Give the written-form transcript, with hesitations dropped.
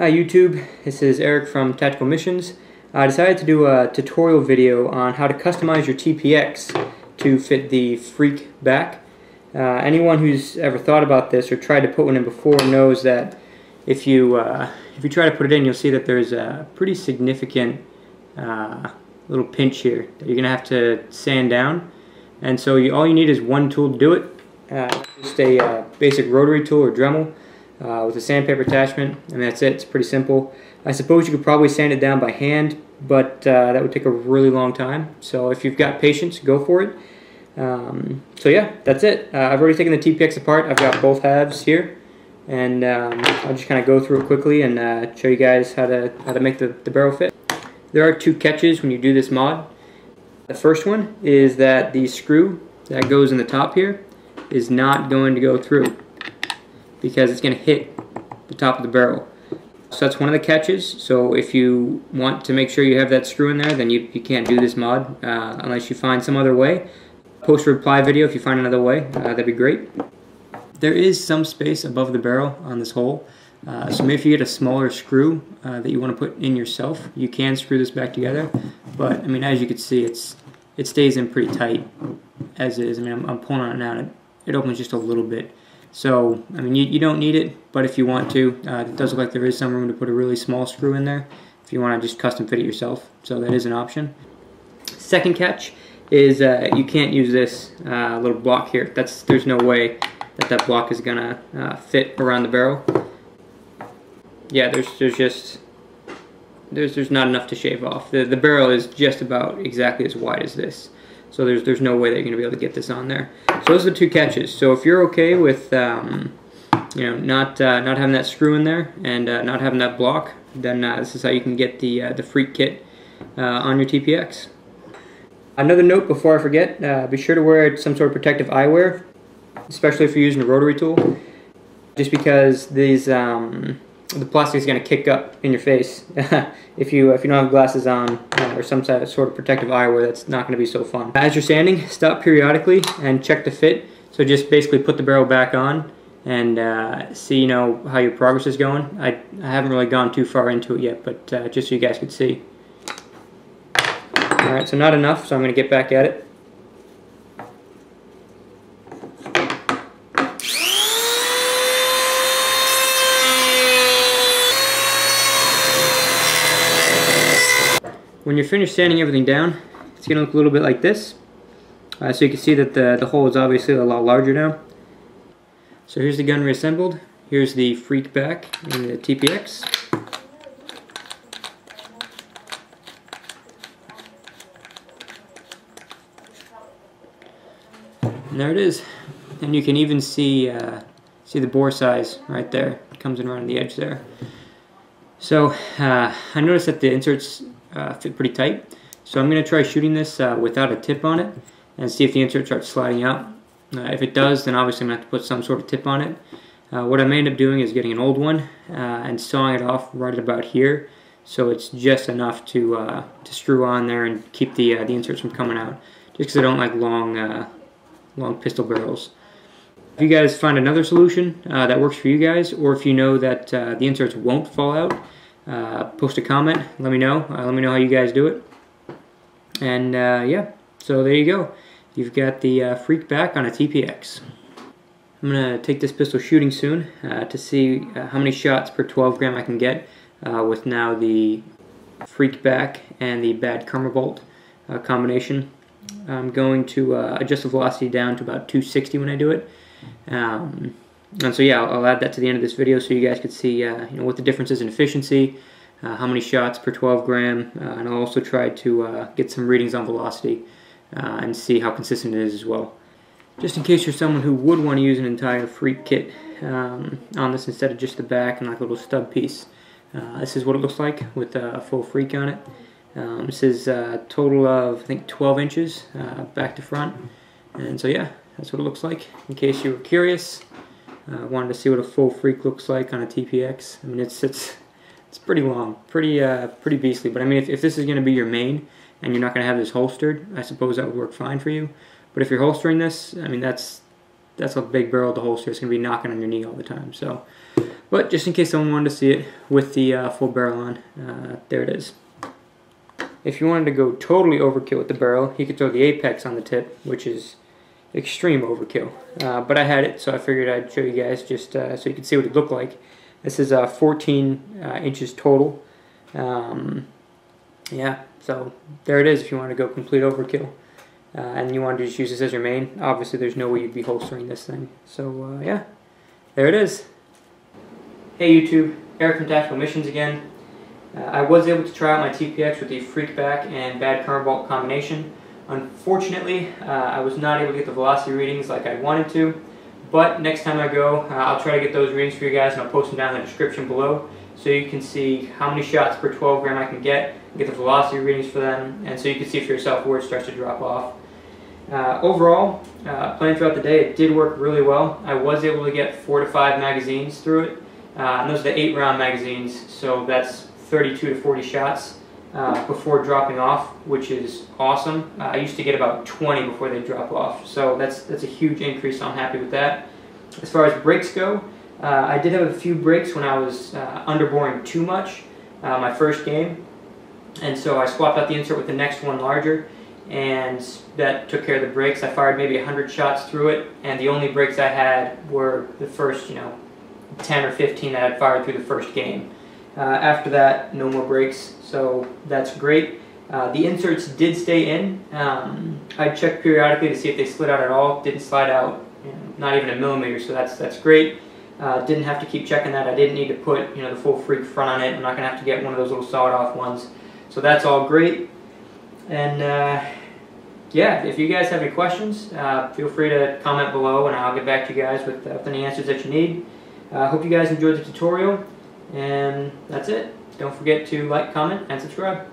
Hi YouTube, this is Eric from Tacticalmissions. I decided to do a tutorial video on how to customize your TPX to fit the freak back. Anyone who's ever thought about this or tried to put one in before knows that if you try to put it in, you'll see that there's a pretty significant little pinch here that you're going to have to sand down. And so all you need is one tool to do it, just a basic rotary tool or Dremel. With a sandpaper attachment, and that's it. It's pretty simple. I suppose you could probably sand it down by hand, but that would take a really long time. So if you've got patience, go for it. So yeah, that's it. I've already taken the TPX apart. I've got both halves here, and I'll just kind of go through it quickly and show you guys how to make the barrel fit. There are two catches when you do this mod. The first one is that the screw that goes in the top here is not going to go through, because it's going to hit the top of the barrel. So that's one of the catches. So if you want to make sure you have that screw in there, then you can't do this mod unless you find some other way. Post a reply video if you find another way. That'd be great. There is some space above the barrel on this hole. So maybe if you get a smaller screw that you want to put in yourself, you can screw this back together. But I mean, as you can see, it stays in pretty tight as is. I mean, I'm pulling on it now, and it opens just a little bit. So, I mean, you don't need it, but if you want to, it does look like there is some room to put a really small screw in there if you want to just custom fit it yourself. So that is an option. Second catch is you can't use this little block here. There's no way that block is gonna fit around the barrel. Yeah, there's not enough to shave off. The barrel is just about exactly as wide as this. So there's no way that you're going to be able to get this on there. So those are the two catches. So if you're okay with not having that screw in there and not having that block, then this is how you can get the freak kit on your TPX. Another note before I forget: be sure to wear some sort of protective eyewear, especially if you're using a rotary tool. Just because the plastic is going to kick up in your face if you don't have glasses on or some sort of protective eyewear. That's not going to be so fun. As you're sanding, stop periodically and check the fit. So just basically put the barrel back on and see how your progress is going. I haven't really gone too far into it yet, but just so you guys could see. Alright, so not enough, so I'm going to get back at it. When you're finished sanding everything down, it's going to look a little bit like this. So you can see that the hole is obviously a lot larger now. So here's the gun reassembled. Here's the freak back in the TPX. And there it is. And you can even see the bore size right there. It comes in around the edge there. So I noticed that the inserts fit pretty tight, so I'm going to try shooting this without a tip on it and see if the insert starts sliding out. If it does, then obviously I'm going to have to put some sort of tip on it. What I may end up doing is getting an old one and sawing it off right about here, so it's just enough to screw on there and keep the inserts from coming out, just because I don't like long pistol barrels. If you guys find another solution that works for you guys, or if you know that the inserts won't fall out, post a comment, let me know. Let me know how you guys do it. And yeah, so there you go. You've got the freak back on a TPX. I'm going to take this pistol shooting soon to see how many shots per 12 gram I can get with now the freak back and the bad karma bolt combination. I'm going to adjust the velocity down to about 260 when I do it. And so yeah, I'll add that to the end of this video so you guys could see what the difference is in efficiency, how many shots per 12 gram, and I'll also try to get some readings on velocity and see how consistent it is as well. Just in case you're someone who would want to use an entire freak kit on this instead of just the back and like a little stub piece, this is what it looks like with a full freak on it. This is a total of, I think, 12 inches back to front, and so yeah, that's what it looks like. In case you were curious, wanted to see what a full freak looks like on a TPX. I mean, it's pretty long, pretty beastly. But I mean, if this is going to be your main and you're not going to have this holstered, I suppose that would work fine for you. But if you're holstering this, I mean, that's a big barrel to holster. It's going to be knocking on your knee all the time. So But just in case someone wanted to see it with the full barrel on, there it is. If you wanted to go totally overkill with the barrel, you could throw the apex on the tip, which is extreme overkill. But I had it, so I figured I'd show you guys just so you can see what it looked like. This is 14 inches total. Yeah, so there it is if you want to go complete overkill. And you want to just use this as your main. Obviously there's no way you'd be holstering this thing. So yeah, there it is. Hey YouTube, Eric from Tactical Missions again. I was able to try out my TPX with the freak back and bad current bolt combination. Unfortunately, I was not able to get the velocity readings like I wanted to, but next time I go, I'll try to get those readings for you guys, and I'll post them down in the description below so you can see how many shots per 12 gram I can get the velocity readings for them, and so you can see for yourself where it starts to drop off. Overall, playing throughout the day, it did work really well. I was able to get 4 to 5 magazines through it, and those are the 8-round magazines, so that's 32 to 40 shots before dropping off, which is awesome. I used to get about 20 before they drop off, so that's a huge increase, so I'm happy with that. As far as brakes go, I did have a few breaks when I was underboring too much my first game, and so I swapped out the insert with the next one larger, and that took care of the brakes. I fired maybe 100 shots through it, and the only brakes I had were the first 10 or 15 that I'd fired through the first game. After that, no more brakes, so that's great. The inserts did stay in. I checked periodically to see if they slid out at all. Didn't slide out, not even a millimeter, so that's great. Didn't have to keep checking that. I didn't need to put the full freak front on it. I'm not going to have to get one of those little sawed off ones. So that's all great. And yeah, if you guys have any questions, feel free to comment below and I'll get back to you guys with any answers that you need. Hope you guys enjoyed the tutorial, and that's it. Don't forget to like, comment, and subscribe.